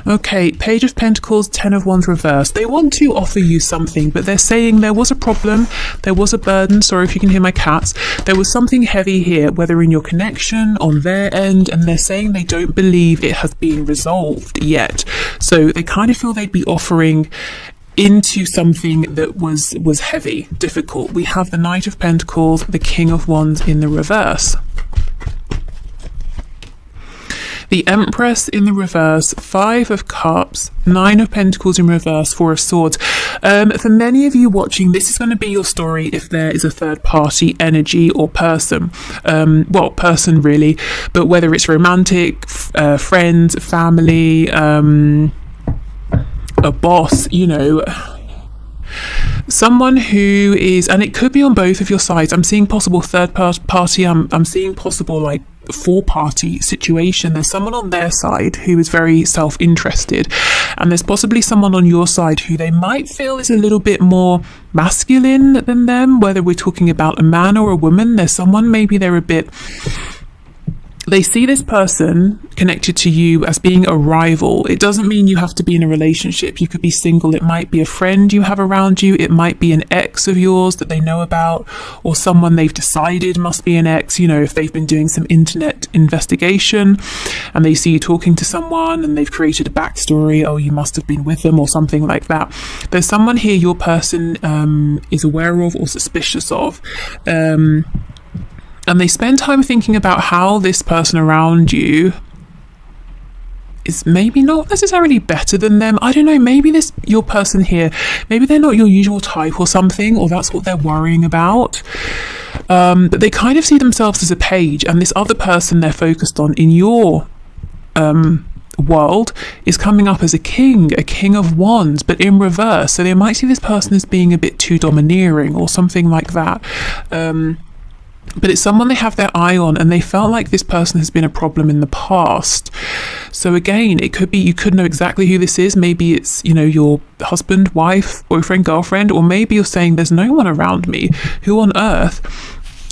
Okay, Page of Pentacles, Ten of Wands reversed. They want to offer you something, but they're saying there was a problem, there was a burden. Sorry if you can hear my cats. There was something heavy here, whether in your connection, on their end, and they're saying they don't believe it has been resolved yet. So they kind of feel they'd be offering into something that was heavy, difficult. We have the Knight of Pentacles, the King of Wands in the reverse. The Empress in the reverse, Five of Cups, Nine of Pentacles in reverse, Four of Swords. For many of you watching, this is going to be your story if there is a third party energy or person. Well, person really, but whether it's romantic, friends, family, a boss, you know, someone who is, and it could be on both of your sides. I'm seeing possible third party. I'm seeing possible like four-party situation. There's someone on their side who is very self-interested, and there's possibly someone on your side who they might feel is a little bit more masculine than them, whether we're talking about a man or a woman. There's someone, maybe they're a bit, they see this person connected to you as being a rival. It doesn't mean you have to be in a relationship. You could be single. It might be a friend you have around you. It might be an ex of yours that they know about, or someone they've decided must be an ex. You know, if they've been doing some internet investigation and they see you talking to someone and they've created a backstory, oh, you must have been with them or something like that. There's someone here your person is aware of or suspicious of. And they spend time thinking about how this person around you is maybe not necessarily better than them. I don't know, maybe your person here, maybe they're not your usual type or something, or that's what they're worrying about. But they kind of see themselves as a page, and this other person they're focused on in your world is coming up as a king of wands, but in reverse. So they might see this person as being a bit too domineering or something like that. But it's someone they have their eye on, and they felt like this person has been a problem in the past. So again, it could be, you could know exactly who this is. Maybe it's, you know, your husband, wife, boyfriend, girlfriend, or maybe you're saying there's no one around me. Who on earth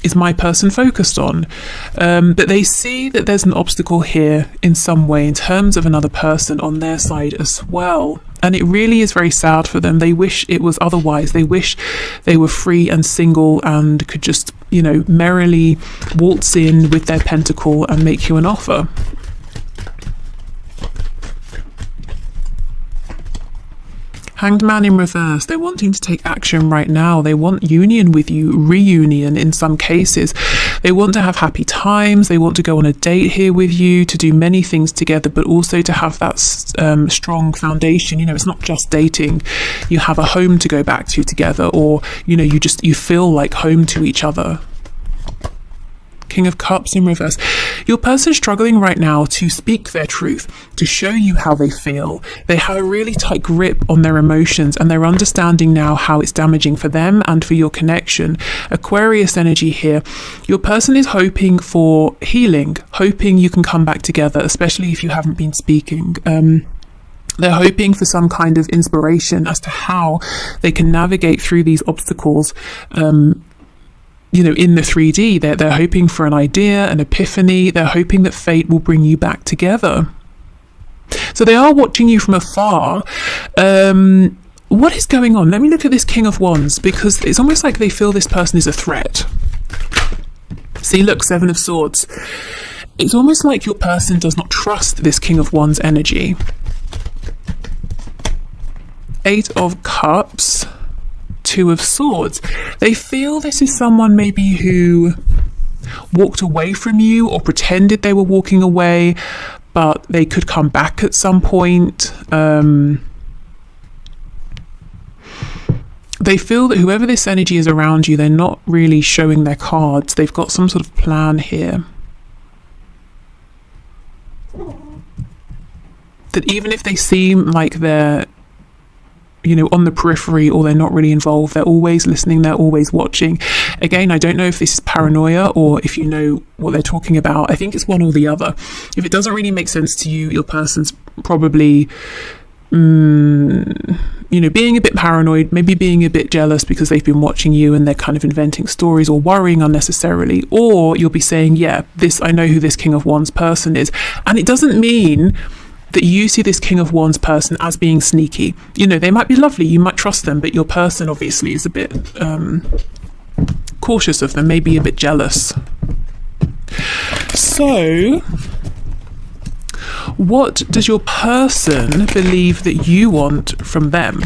is my person focused on? But they see that there's an obstacle here in some way in terms of another person on their side as well. And it really is very sad for them. They wish it was otherwise. They wish they were free and single and could just, you know, merrily waltz in with their pentacle and make you an offer. Hanged Man in reverse. They're wanting to take action right now. They want union with you, reunion in some cases. They want to have happy times. They want to go on a date here with you, to do many things together, but also to have that strong foundation. You know, it's not just dating. You have a home to go back to together, or, you know, you feel like home to each other. King of Cups in reverse. Your person's struggling right now to speak their truth, to show you how they feel. They have a really tight grip on their emotions, and they're understanding now how it's damaging for them and for your connection. Aquarius energy here. Your person is hoping for healing, hoping you can come back together, especially if you haven't been speaking. They're hoping for some kind of inspiration as to how they can navigate through these obstacles. You know, in the 3D, they're hoping for an idea, an epiphany. They're hoping that fate will bring you back together. So they are watching you from afar. What is going on? Let me look at this King of Wands, because it's almost like they feel this person is a threat. See, look, Seven of Swords. It's almost like your person does not trust this King of Wands energy. Eight of Cups. Two of Swords. They feel this is someone maybe who walked away from you or pretended they were walking away, but they could come back at some point. They feel that whoever this energy is around you, they're not really showing their cards. They've got some sort of plan here. That even if they seem like they're, you know, on the periphery, or they're not really involved, they're always listening, they're always watching. Again, I don't know if this is paranoia or if you know what they're talking about. I think it's one or the other. If it doesn't really make sense to you, your person's probably, you know, being a bit paranoid, maybe being a bit jealous because they've been watching you and they're kind of inventing stories or worrying unnecessarily. Or you'll be saying, yeah, I know who this King of Wands person is. And it doesn't mean that you see this King of Wands person as being sneaky. You know, they might be lovely, you might trust them, but your person obviously is a bit cautious of them, maybe a bit jealous. So, what does your person believe that you want from them?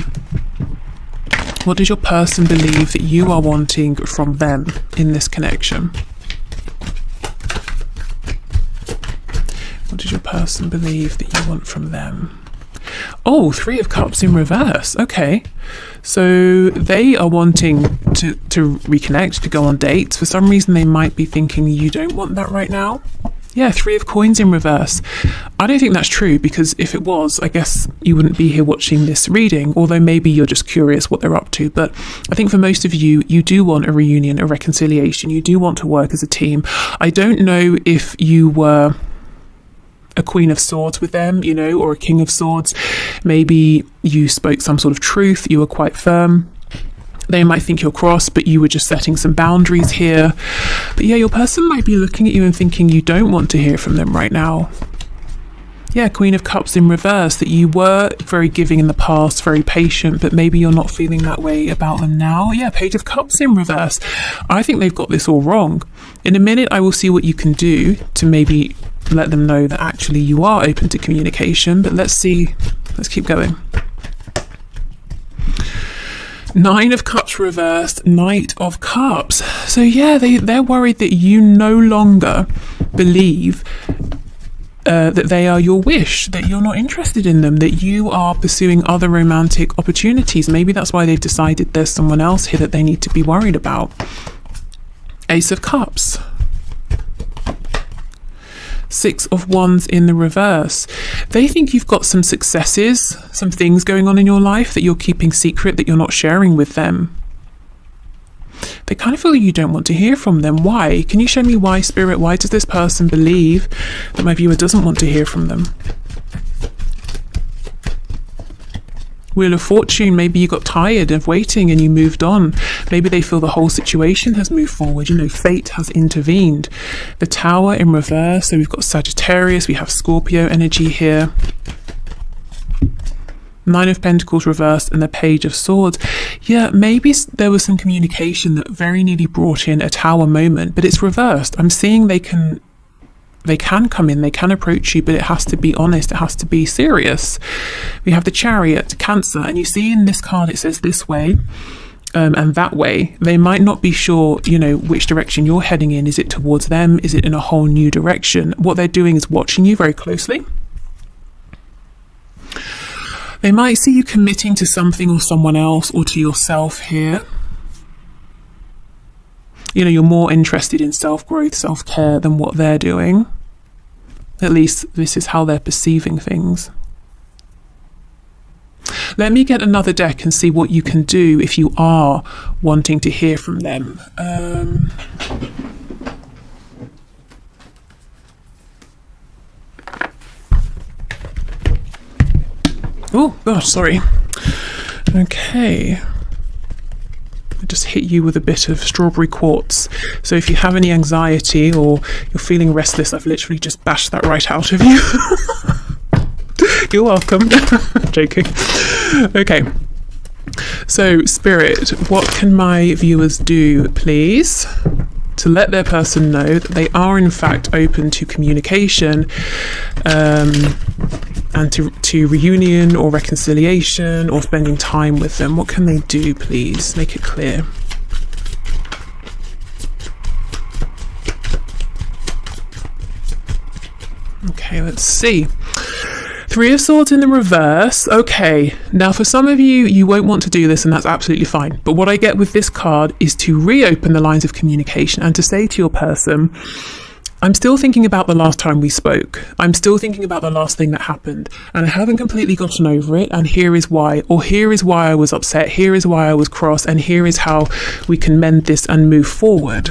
What does your person believe that you are wanting from them in this connection? What does your person believe that you want from them? Oh, Three of Cups in reverse. Okay. So they are wanting to reconnect, to go on dates. For some reason, they might be thinking you don't want that right now. Yeah, Three of Coins in reverse. I don't think that's true, because if it was, I guess you wouldn't be here watching this reading, although maybe you're just curious what they're up to. But I think for most of you, you do want a reunion, a reconciliation. You do want to work as a team. I don't know if you were a Queen of Swords with them, you know, or a King of Swords. Maybe you spoke some sort of truth, you were quite firm. They might think you're cross, but you were just setting some boundaries here. But yeah, your person might be looking at you and thinking you don't want to hear from them right now. Yeah, Queen of Cups in reverse, that you were very giving in the past, very patient, but maybe you're not feeling that way about them now. Yeah, Page of Cups in reverse. I think they've got this all wrong. In a minute, I will see what you can do to maybe let them know that actually you are open to communication, but let's keep going. Nine of Cups reversed, Knight of Cups. So yeah, they're worried that you no longer believe that they are your wish, that you're not interested in them, that you are pursuing other romantic opportunities. Maybe that's why they've decided there's someone else here that they need to be worried about. Ace of Cups. Six of Wands in the reverse. They think you've got some successes, some things going on in your life that you're keeping secret, that you're not sharing with them. They kind of feel you don't want to hear from them. Why? Can you show me why, Spirit? Why does this person believe that my viewer doesn't want to hear from them? Wheel of Fortune, maybe you got tired of waiting and you moved on. Maybe they feel the whole situation has moved forward. You know, fate has intervened. The Tower in reverse. So we've got Sagittarius, we have Scorpio energy here. Nine of Pentacles reversed and the Page of Swords. Yeah, maybe there was some communication that very nearly brought in a Tower moment, but it's reversed. I'm seeing they can come in, they can approach you, but it has to be honest, it has to be serious. We have the Chariot, Cancer, and you see in this card it says this way and that way. They might not be sure, you know, which direction you're heading in. Is it towards them? Is it in a whole new direction? What they're doing is watching you very closely. They might see you committing to something or someone else or to yourself here. You know, you're more interested in self-growth, self-care than what they're doing. At least this is how they're perceiving things. Let me get another deck and see what you can do if you are wanting to hear from them. Oh, gosh, sorry. Okay. I just hit you with a bit of strawberry quartz. So if you have any anxiety or you're feeling restless, I've literally just bashed that right out of you. You're welcome. Joking. Okay. So, Spirit, what can my viewers do, please, to let their person know that they are in fact open to communication and to reunion or reconciliation or spending time with them? What can they do, please? Make it clear. Okay, let's see. Three of Swords in the reverse. Okay, now for some of you, you won't want to do this and that's absolutely fine. But what I get with this card is to reopen the lines of communication and to say to your person, I'm still thinking about the last time we spoke. I'm still thinking about the last thing that happened and I haven't completely gotten over it, and here is why, or here is why I was upset, here is why I was cross, and here is how we can mend this and move forward.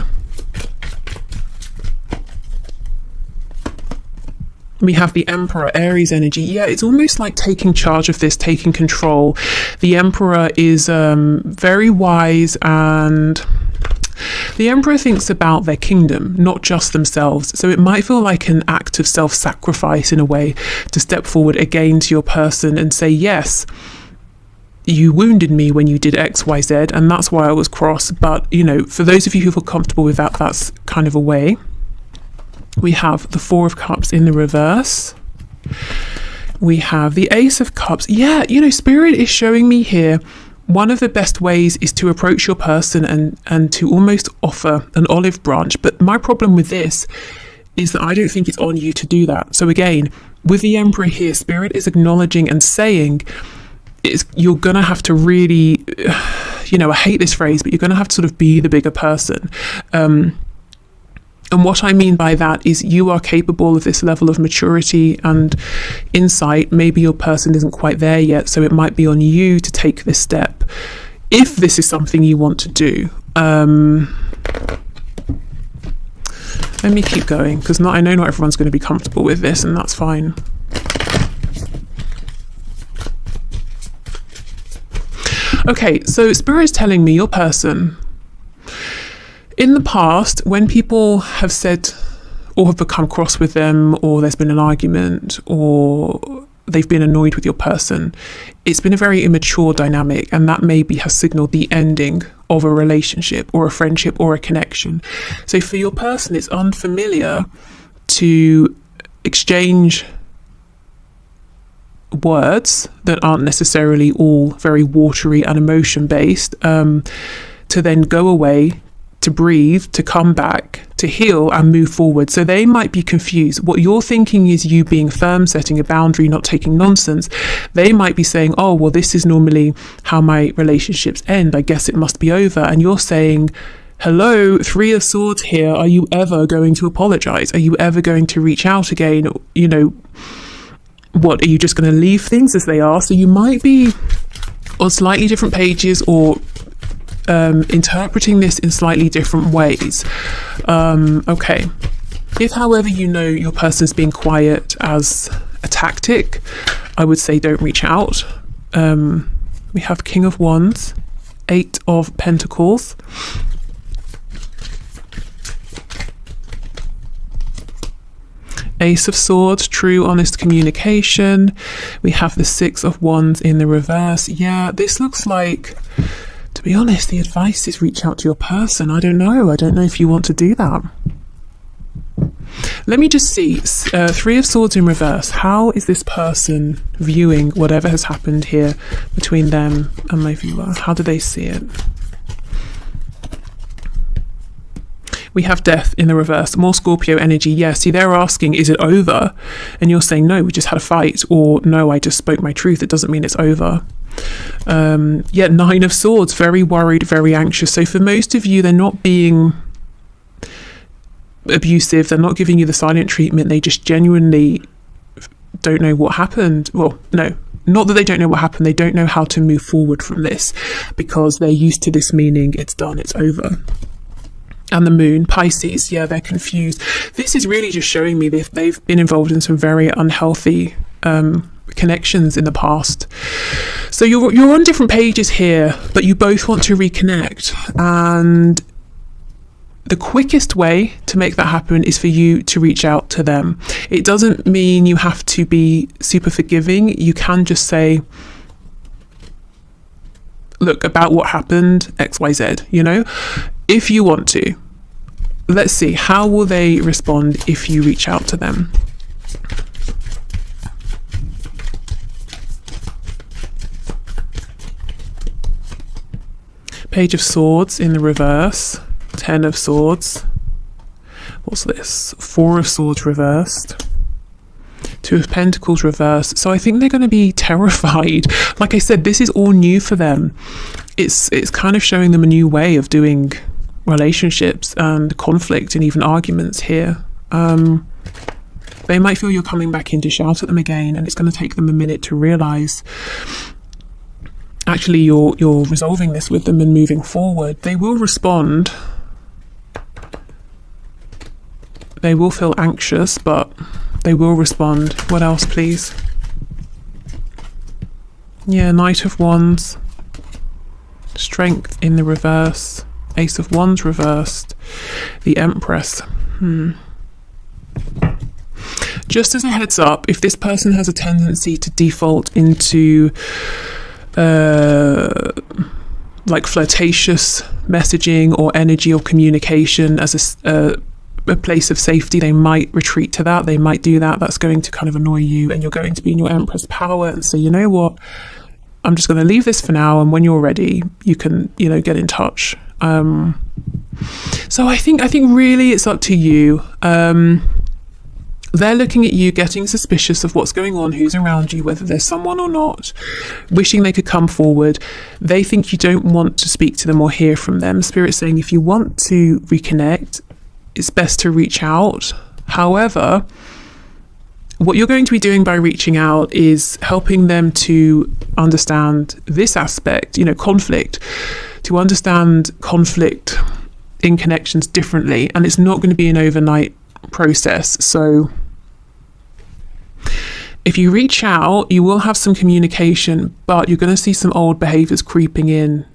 We have the Emperor, Aries energy. Yeah, it's almost like taking charge of this, taking control. The Emperor is very wise and The Emperor thinks about their kingdom, not just themselves. So it might feel like an act of self-sacrifice in a way to step forward again to your person and say, yes, you wounded me when you did X, Y, Z, and that's why I was cross. But, you know, for those of you who feel comfortable with that, that's kind of a way. We have the Four of Cups in the reverse. We have the Ace of Cups. Yeah, you know, Spirit is showing me here, one of the best ways is to approach your person and to almost offer an olive branch. But my problem with this is that I don't think it's on you to do that. So again, with the Emperor here, Spirit is acknowledging and saying, you're going to have to really, you know, I hate this phrase, but you're going to have to sort of be the bigger person. And what I mean by that is you are capable of this level of maturity and insight. Maybe your person isn't quite there yet, so it might be on you to take this step if this is something you want to do. Let me keep going, because I know not everyone's going to be comfortable with this, and that's fine. Okay, so Spirit is telling me your person, in the past, when people have said or have become cross with them, or there's been an argument, or they've been annoyed with your person, it's been a very immature dynamic, and that maybe has signaled the ending of a relationship or a friendship or a connection. So for your person, it's unfamiliar to exchange words that aren't necessarily all very watery and emotion based, to then go away, to breathe, to come back, to heal and move forward. So they might be confused. What you're thinking is you being firm, setting a boundary, not taking nonsense. They might be saying, oh, well, this is normally how my relationships end. I guess it must be over. And you're saying, hello, Three of Swords here. Are you ever going to apologize? Are you ever going to reach out again? You know, what, are you just going to leave things as they are? So you might be on slightly different pages, or interpreting this in slightly different ways. Okay. If, however, you know your person's being quiet as a tactic, I would say don't reach out. We have King of Wands, Eight of Pentacles, Ace of Swords, true, honest communication. We have the Six of Wands in the reverse. Yeah, this looks like, to be honest, the advice is reach out to your person. I don't know if you want to do that. Let me just see. Three of Swords in reverse. How is this person viewing whatever has happened here between them and my viewer? How do they see it? We have Death in the reverse. More Scorpio energy. Yeah, see, they're asking, is it over? And you're saying, no, we just had a fight. Or, no, I just spoke my truth. It doesn't mean it's over. Yeah, Nine of Swords. Very worried, very anxious. So for most of you, they're not being abusive. They're not giving you the silent treatment. They just genuinely don't know what happened. Well, no, not that they don't know what happened. They don't know how to move forward from this, because they're used to this meaning it's done, it's over. And the Moon, Pisces, yeah, they're confused. This is really just showing me that they've been involved in some very unhealthy connections in the past. So you're on different pages here, but you both want to reconnect. And the quickest way to make that happen is for you to reach out to them. It doesn't mean you have to be super forgiving. You can just say, look, about what happened, XYZ, you know, if you want to. Let's see, how will they respond if you reach out to them? Page of Swords in the reverse, Ten of Swords. What's this? Four of Swords reversed. Two of Pentacles reversed. So I think they're going to be terrified. Like I said, this is all new for them. It's kind of showing them a new way of doing relationships and conflict and even arguments here. They might feel you're coming back in to shout at them again, and it's going to take them a minute to realize actually you're resolving this with them and moving forward. They will respond. They will feel anxious, but they will respond. What else, please? Yeah, Knight of Wands. Strength in the reverse. Ace of Wands reversed, the Empress. Just as a heads up, if this person has a tendency to default into like flirtatious messaging or energy or communication as a place of safety, they might retreat to that. They might do that. That's going to kind of annoy you, and you're going to be in your Empress power and say, you know what, I'm just going to leave this for now, and when you're ready, you can, you know, get in touch. So I think really it's up to you. They're looking at you, getting suspicious of what's going on, who's around you, whether there's someone or not, wishing they could come forward. They think you don't want to speak to them or hear from them. Spirit's saying if you want to reconnect, it's best to reach out. However, what you're going to be doing by reaching out is helping them to understand this aspect, you know, conflict, to understand conflict in connections differently. And it's not going to be an overnight process. So if you reach out, you will have some communication, but you're going to see some old behaviors creeping in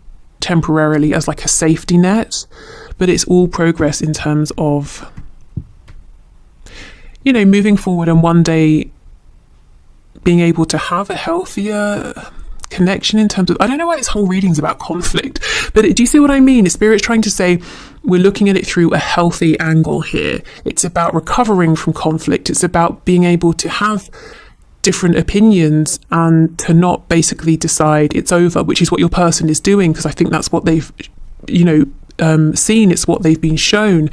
temporarily as like a safety net. But it's all progress in terms of, you know, moving forward and one day being able to have a healthier connection in terms of, I don't know why this whole reading's about conflict, but do you see what I mean? The Spirit's trying to say we're looking at it through a healthy angle here. It's about recovering from conflict. It's about being able to have different opinions and to not basically decide it's over, which is what your person is doing, because I think that's what they've, you know, seen. It's what they've been shown.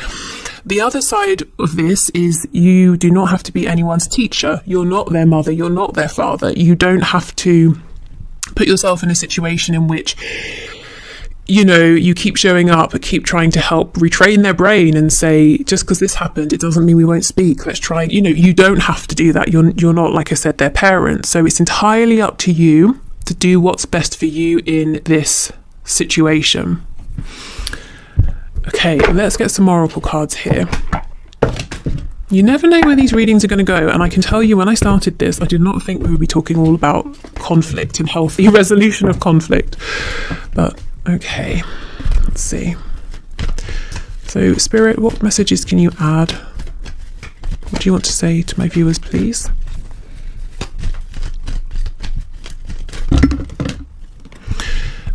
The other side of this is you do not have to be anyone's teacher. You're not their mother. You're not their father. You don't have to put yourself in a situation in which, you know, you keep showing up, keep trying to help retrain their brain and say, just because this happened, it doesn't mean we won't speak. Let's try. You know, you don't have to do that. You're not, like I said, their parents. So it's entirely up to you to do what's best for you in this situation. Okay, let's get some oracle cards here. You never know where these readings are going to go, and I can tell you when I started this, I did not think we would be talking all about conflict and healthy resolution of conflict. But okay, let's see. So Spirit, what messages can you add? What do you want to say to my viewers, please?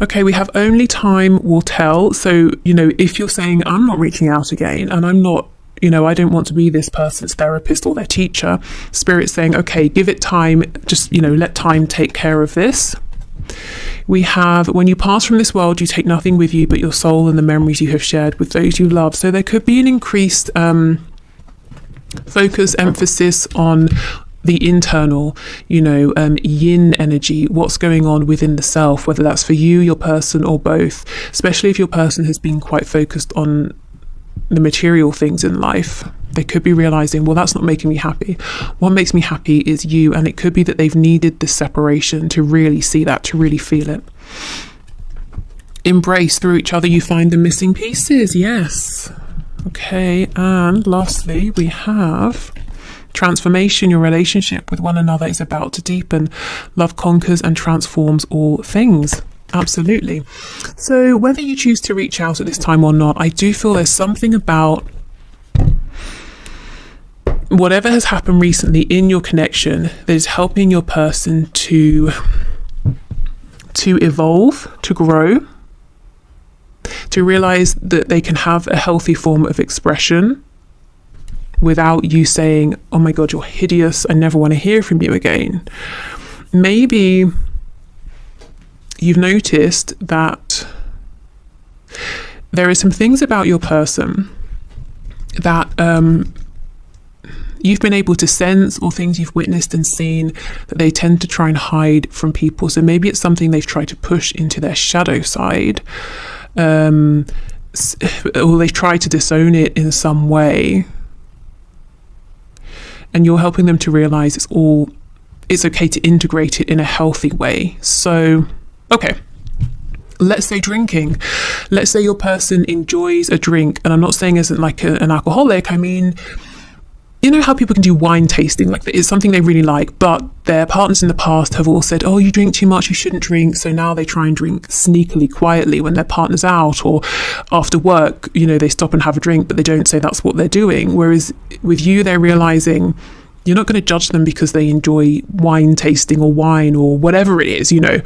Okay, we have only time will tell. So, you know, if you're saying, I'm not reaching out again, and I'm not, you know, I don't want to be this person's therapist or their teacher, Spirit's saying, okay, give it time, just, you know, let time take care of this. We have, when you pass from this world, you take nothing with you but your soul and the memories you have shared with those you love. So there could be an increased focus, emphasis on the internal, you know, yin energy, what's going on within the self, whether that's for you, your person, or both, especially if your person has been quite focused on the material things in life. They could be realizing, well, that's not making me happy. What makes me happy is you. And it could be that they've needed this separation to really see that, to really feel it. Embrace through each other, you find the missing pieces. Yes. Okay. And lastly, we have transformation. Your relationship with one another is about to deepen. Love conquers and transforms all things. Absolutely. So whether you choose to reach out at this time or not, I do feel there's something about whatever has happened recently in your connection that is helping your person to evolve, to grow, to realize that they can have a healthy form of expression without you saying, oh my God, you're hideous, I never want to hear from you again. Maybe you've noticed that there are some things about your person that you've been able to sense, or things you've witnessed and seen that they tend to try and hide from people. So maybe it's something they've tried to push into their shadow side, or they try to disown it in some way. And you're helping them to realize it's okay to integrate it in a healthy way. So, okay, let's say drinking. Let's say your person enjoys a drink, and I'm not saying isn't like an alcoholic. I mean, you know how people can do wine tasting, like it's something they really like, but their partners in the past have all said, oh, you drink too much, you shouldn't drink. So now they try and drink sneakily, quietly when their partner's out, or after work, you know, they stop and have a drink, but they don't say that's what they're doing. Whereas with you, they're realizing you're not going to judge them because they enjoy wine tasting or wine or whatever it is, you know.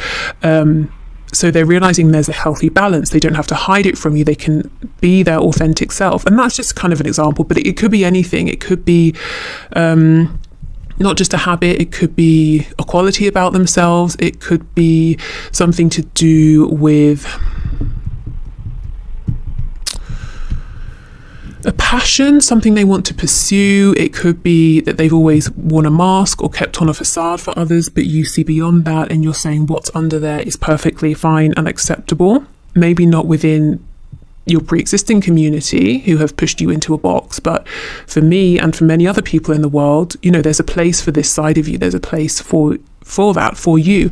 So they're realizing there's a healthy balance. They don't have to hide it from you. They can be their authentic self. And that's just kind of an example, but it could be anything. It could be not just a habit. It could be a quality about themselves. It could be something to do with a passion, something they want to pursue. It could be that they've always worn a mask or kept on a facade for others, but you see beyond that and you're saying what's under there is perfectly fine and acceptable. Maybe not within your pre-existing community who have pushed you into a box, but for me and for many other people in the world, you know, there's a place for this side of you. There's a place for that, for you.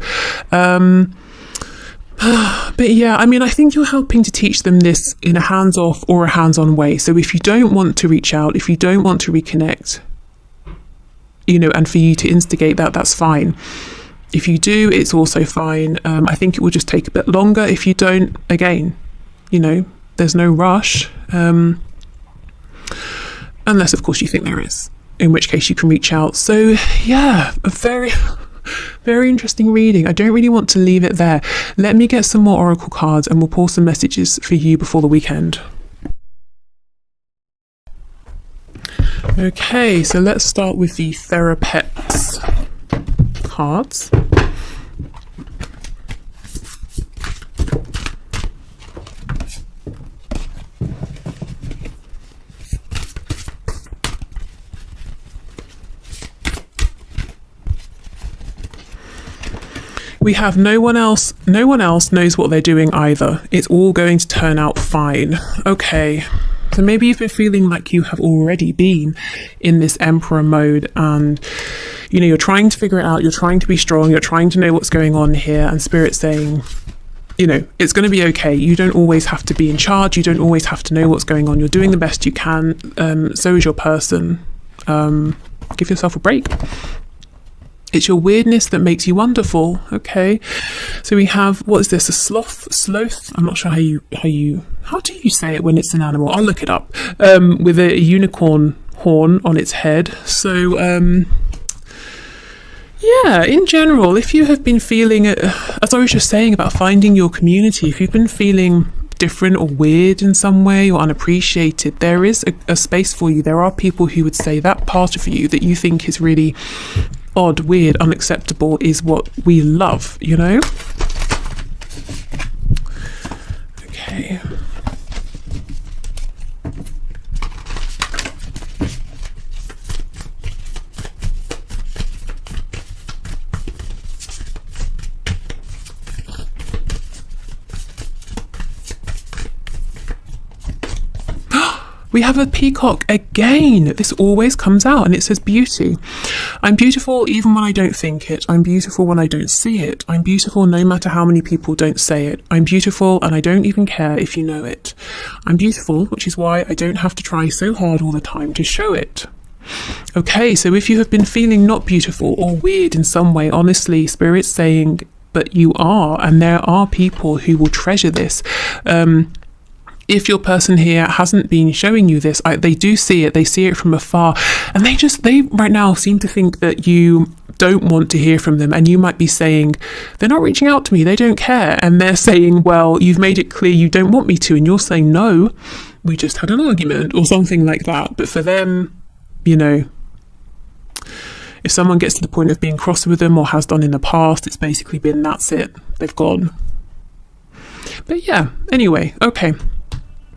But yeah, I mean, I think you're helping to teach them this in a hands-off or a hands-on way. So if you don't want to reach out, if you don't want to reconnect, you know, and for you to instigate that, that's fine. If you do, it's also fine. I think it will just take a bit longer. If you don't, again, you know, there's no rush. Unless, of course, you think there is, in which case you can reach out. So yeah, a very interesting reading. I don't really want to leave it there. Let me get some more oracle cards and we'll pull some messages for you before the weekend. Okay, so let's start with the Therapeps cards. We have no one else knows what they're doing either. It's all going to turn out fine. Okay, so maybe you've been feeling like you have already been in this Emperor mode and, you know, you're trying to figure it out, you're trying to be strong, you're trying to know what's going on here, and Spirit's saying, you know, it's going to be okay. You don't always have to be in charge. You don't always have to know what's going on. You're doing the best you can. So is your person. Give yourself a break. It's your weirdness that makes you wonderful. Okay, so we have, what is this, a sloth? I'm not sure how do you say it when it's an animal? I'll look it up. With a unicorn horn on its head. So yeah, in general, if you have been feeling, as I was just saying about finding your community, if you've been feeling different or weird in some way or unappreciated, there is a space for you. There are people who would say that part of you that you think is really odd, weird, unacceptable is what we love, you know? Okay. We have a peacock again. This always comes out and it says beauty. I'm beautiful even when I don't think it. I'm beautiful when I don't see it. I'm beautiful no matter how many people don't say it. I'm beautiful and I don't even care if you know it. I'm beautiful, which is why I don't have to try so hard all the time to show it. Okay, so if you have been feeling not beautiful or weird in some way, honestly, Spirit's saying, but you are, and there are people who will treasure this. If your person here hasn't been showing you this, they do see it. They see it from afar, and they right now seem to think that you don't want to hear from them. And you might be saying, they're not reaching out to me, they don't care. And they're saying, well, you've made it clear you don't want me to. And you're saying, no, we just had an argument or something like that. But for them, you know, if someone gets to the point of being cross with them or has done in the past, it's basically been, that's it, they've gone. But yeah, anyway, okay.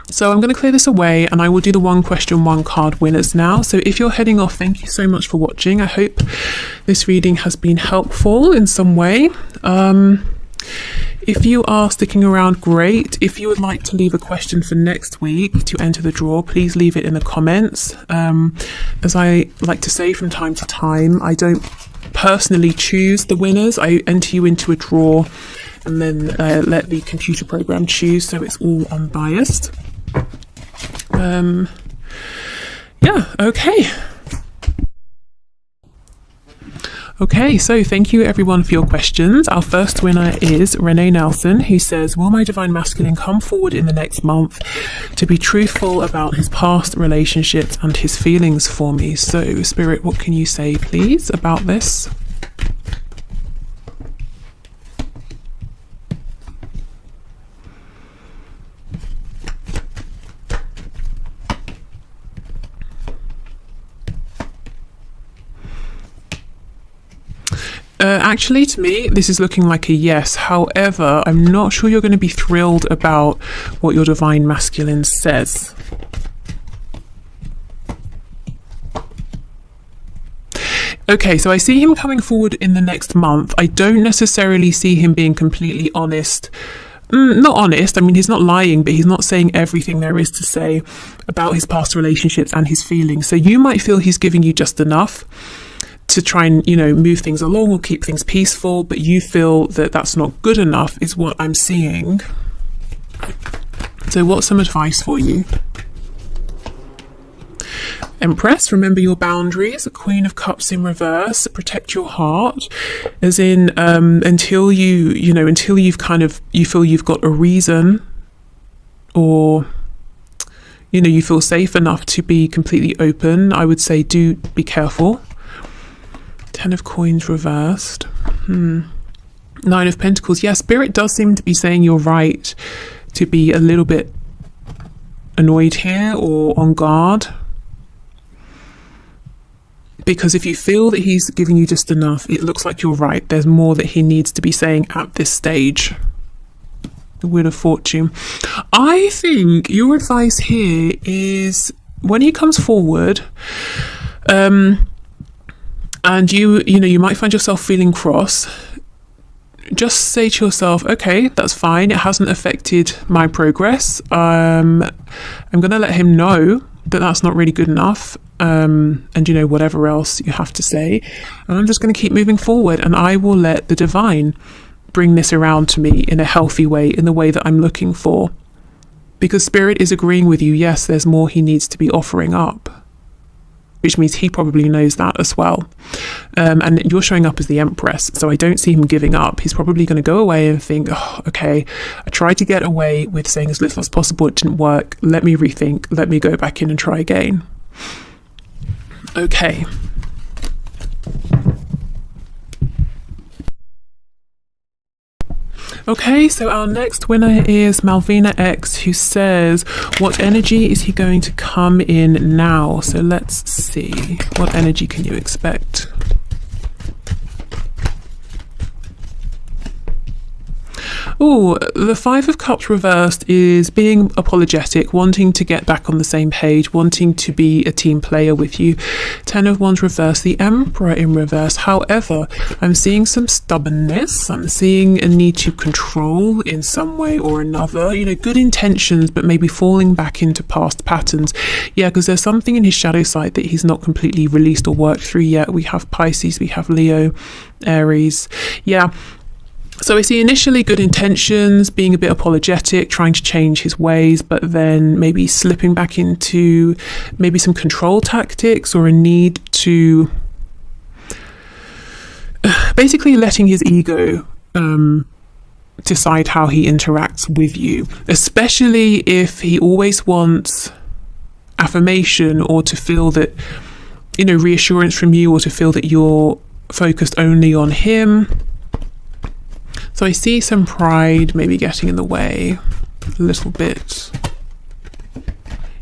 So I'm going to clear this away and I will do the one question, one card winners now. So if you're heading off, thank you so much for watching. I hope this reading has been helpful in some way. If you are sticking around, great. If you would like to leave a question for next week to enter the draw, please leave it in the comments. As I like to say from time to time, I don't personally choose the winners. I enter you into a draw and then let the computer program choose, so it's all unbiased. Yeah, okay. Okay, so thank you everyone for your questions. Our first winner is Renee Nelson, who says, will my divine masculine come forward in the next month to be truthful about his past relationships and his feelings for me? So, Spirit, what can you say, please, about this? Actually, to me, this is looking like a yes. However, I'm not sure you're going to be thrilled about what your divine masculine says. Okay, so I see him coming forward in the next month. I don't necessarily see him being completely honest. Not honest, I mean, he's not lying, but he's not saying everything there is to say about his past relationships and his feelings. So you might feel he's giving you just enough to try and, you know, move things along or keep things peaceful, but you feel that that's not good enough, is what I'm seeing. So what's some advice for you? Empress, remember your boundaries. Queen of Cups in reverse, protect your heart, as in until you've kind of, you feel you've got a reason, or you feel safe enough to be completely open. I would say do be careful. 10 of Coins reversed. 9 of Pentacles. Yeah, Spirit does seem to be saying you're right to be a little bit annoyed here or on guard. Because if you feel that he's giving you just enough, it looks like you're right. There's more that he needs to be saying at this stage. The Wheel of Fortune. I think your advice here is when he comes forward, and you might find yourself feeling cross, just say to yourself, okay, that's fine. It hasn't affected my progress. I'm going to let him know that that's not really good enough. And whatever else you have to say. And I'm just going to keep moving forward, and I will let the divine bring this around to me in a healthy way, in the way that I'm looking for. Because Spirit is agreeing with you. Yes, there's more he needs to be offering up, which means he probably knows that as well. And you're showing up as the Empress, so I don't see him giving up. He's probably going to go away and think, oh, okay, I tried to get away with saying as little as possible. It didn't work. Let me rethink. Let me go back in and try again. Okay. Okay, so our next winner is Malvina X, who says, what energy is he going to come in now? So let's see. What energy can you expect? Oh, the 5 of Cups reversed is being apologetic, wanting to get back on the same page, wanting to be a team player with you. 10 of Wands reversed, the Emperor in reverse. However, I'm seeing some stubbornness. I'm seeing a need to control in some way or another. Good intentions, but maybe falling back into past patterns. Yeah, because there's something in his shadow side that he's not completely released or worked through yet. We have Pisces, we have Leo, Aries. Yeah. So I see initially good intentions, being a bit apologetic, trying to change his ways, but then maybe slipping back into maybe some control tactics or a need to basically letting his ego decide how he interacts with you, especially if he always wants affirmation or to feel that, reassurance from you, or to feel that you're focused only on him. So I see some pride maybe getting in the way a little bit.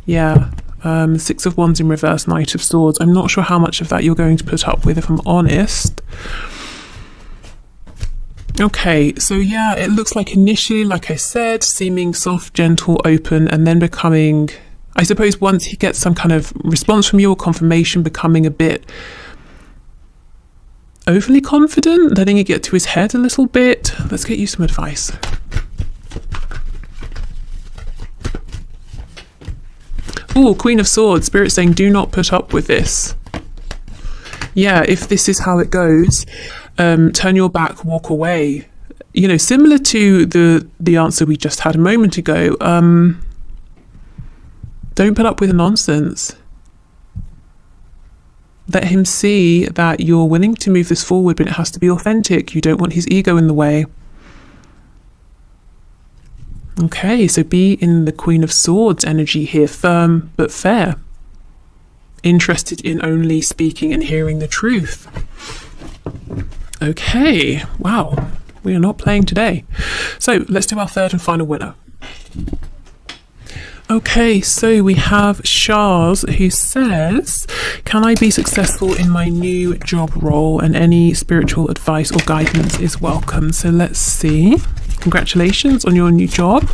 Yeah, 6 of Wands in reverse, Knight of Swords. I'm not sure how much of that you're going to put up with, if I'm honest. Okay, so yeah, it looks like initially, like I said, seeming soft, gentle, open, and then becoming, I suppose once he gets some kind of response from you or confirmation, becoming a bit overly confident, letting it get to his head a little bit. Let's get you some advice. Oh, Queen of Swords. Spirit saying do not put up with this. Yeah, if this is how it goes, turn your back, walk away. Similar to the answer we just had a moment ago. Don't put up with nonsense. Let him see that you're willing to move this forward, but it has to be authentic. You don't want his ego in the way. Okay, so be in the Queen of Swords energy here, firm but fair. Interested in only speaking and hearing the truth. Okay, wow, we are not playing today. So let's do our third and final winner. Okay, so we have Shaz, who says, can I be successful in my new job role, and any spiritual advice or guidance is welcome. So let's see. Congratulations on your new job.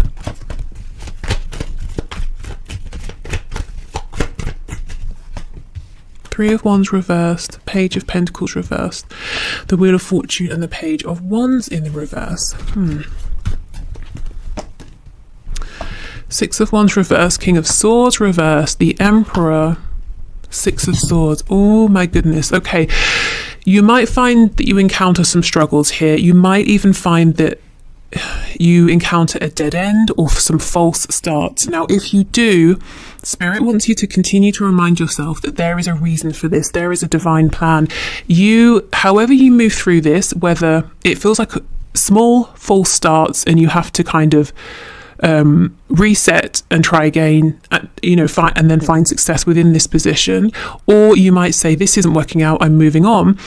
Three of Wands reversed, Page of Pentacles reversed, the Wheel of Fortune and the Page of Wands in the reverse. Six of Wands reversed, King of Swords reversed, the Emperor, Six of Swords. Oh my goodness. Okay, you might find that you encounter some struggles here. You might even find that you encounter a dead end or some false starts. Now, if you do, Spirit wants you to continue to remind yourself that there is a reason for this. There is a divine plan. However you move through this, whether it feels like small false starts and you have to kind of reset and try again, and then find success within this position, or you might say, this isn't working out, I'm moving on.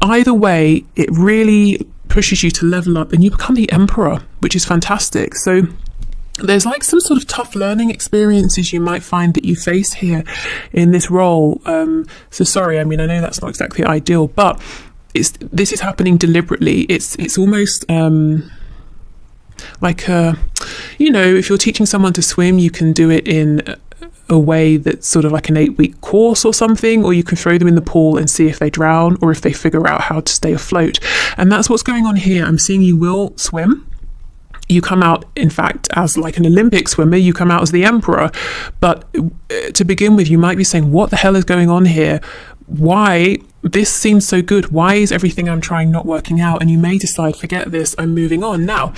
Either way, it really pushes you to level up and you become the Emperor, which is fantastic. So there's like some sort of tough learning experiences you might find that you face here in this role. So sorry, I mean, I know that's not exactly ideal, but this is happening deliberately. It's almost like if you're teaching someone to swim, you can do it in a way that's sort of like an 8-week course or something, or you can throw them in the pool and see if they drown or if they figure out how to stay afloat. And that's what's going on here. I'm seeing you will swim. You come out, in fact, as like an Olympic swimmer. You come out as the Emperor. But to begin with, you might be saying, what the hell is going on here? Why? This seems so good. Why is everything I'm trying not working out? And you may decide, forget this, I'm moving on. Now,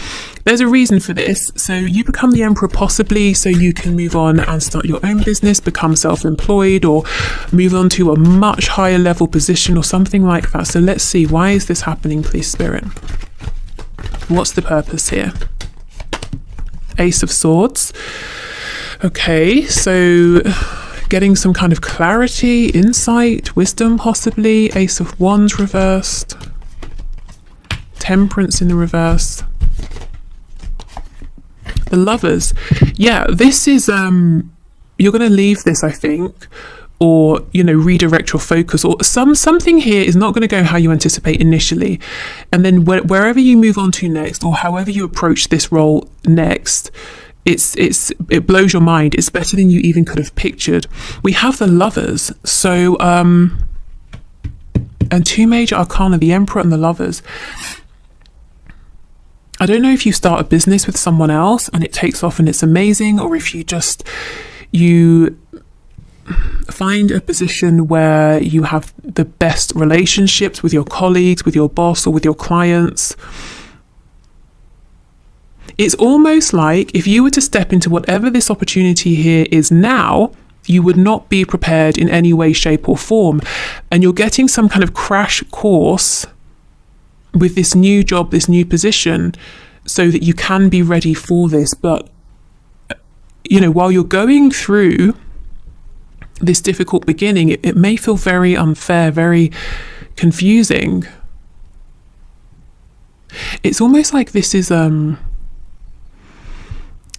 there's a reason for this. So you become the Emperor possibly so you can move on and start your own business, become self-employed, or move on to a much higher level position or something like that. So let's see, why is this happening, please, Spirit? What's the purpose here? Ace of Swords. Okay, so getting some kind of clarity, insight, wisdom possibly. Ace of Wands reversed. Temperance in the reverse. The Lovers. Yeah, this is, you're going to leave this, I think, or, redirect your focus, or something here is not going to go how you anticipate initially. And then wherever you move on to next, or however you approach this role next, it blows your mind. It's better than you even could have pictured. We have the Lovers. So, and two major arcana, the Emperor and the Lovers. I don't know if you start a business with someone else and it takes off and it's amazing, or if you find a position where you have the best relationships with your colleagues, with your boss, or with your clients. It's almost like if you were to step into whatever this opportunity here is now, you would not be prepared in any way, shape, or form. And you're getting some kind of crash course with this new job, this new position, so that you can be ready for this. But, while you're going through this difficult beginning, it may feel very unfair, very confusing. It's almost like this is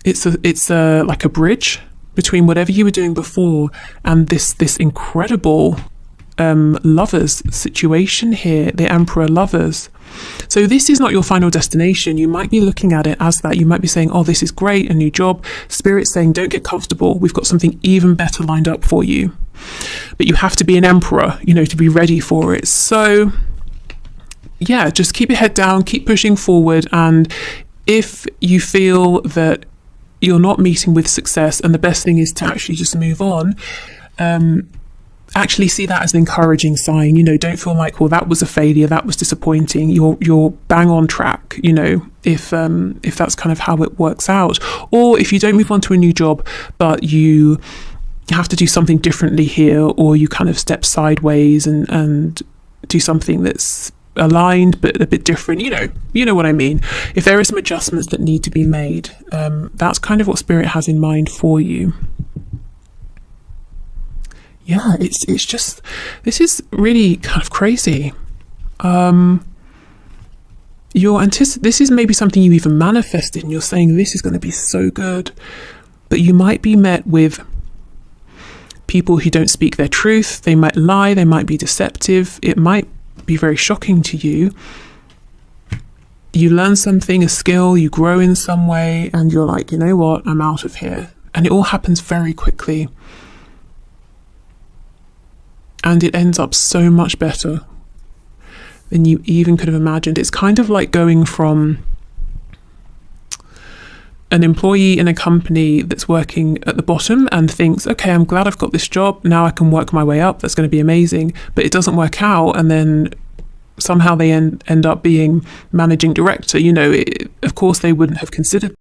it's like a bridge between whatever you were doing before and this incredible Lovers situation here, the Emperor Lovers. So this is not your final destination. You might be looking at it as that. You might be saying, oh, this is great, a new job. Spirit's saying, don't get comfortable. We've got something even better lined up for you. But you have to be an Emperor, to be ready for it. So yeah, just keep your head down, keep pushing forward. And if you feel that you're not meeting with success and the best thing is to actually just move on, actually see that as an encouraging sign. Don't feel like, well, that was a failure, that was disappointing. You're bang on track, if that's kind of how it works out. Or if you don't move on to a new job, but you have to do something differently here, or you kind of step sideways and do something that's aligned but a bit different. You know what I mean. If there are some adjustments that need to be made, that's kind of what Spirit has in mind for you. Yeah, it's just, this is really kind of crazy. This is maybe something you even manifested, and you're saying this is going to be so good, but you might be met with people who don't speak their truth. They might lie, they might be deceptive. It might be very shocking to you. You learn something, a skill, you grow in some way, and you're like, you know what, I'm out of here. And it all happens very quickly. And it ends up so much better than you even could have imagined. It's kind of like going from an employee in a company that's working at the bottom and thinks, okay, I'm glad I've got this job, now I can work my way up, that's going to be amazing. But it doesn't work out, and then somehow they end up being managing director. Of course they wouldn't have considered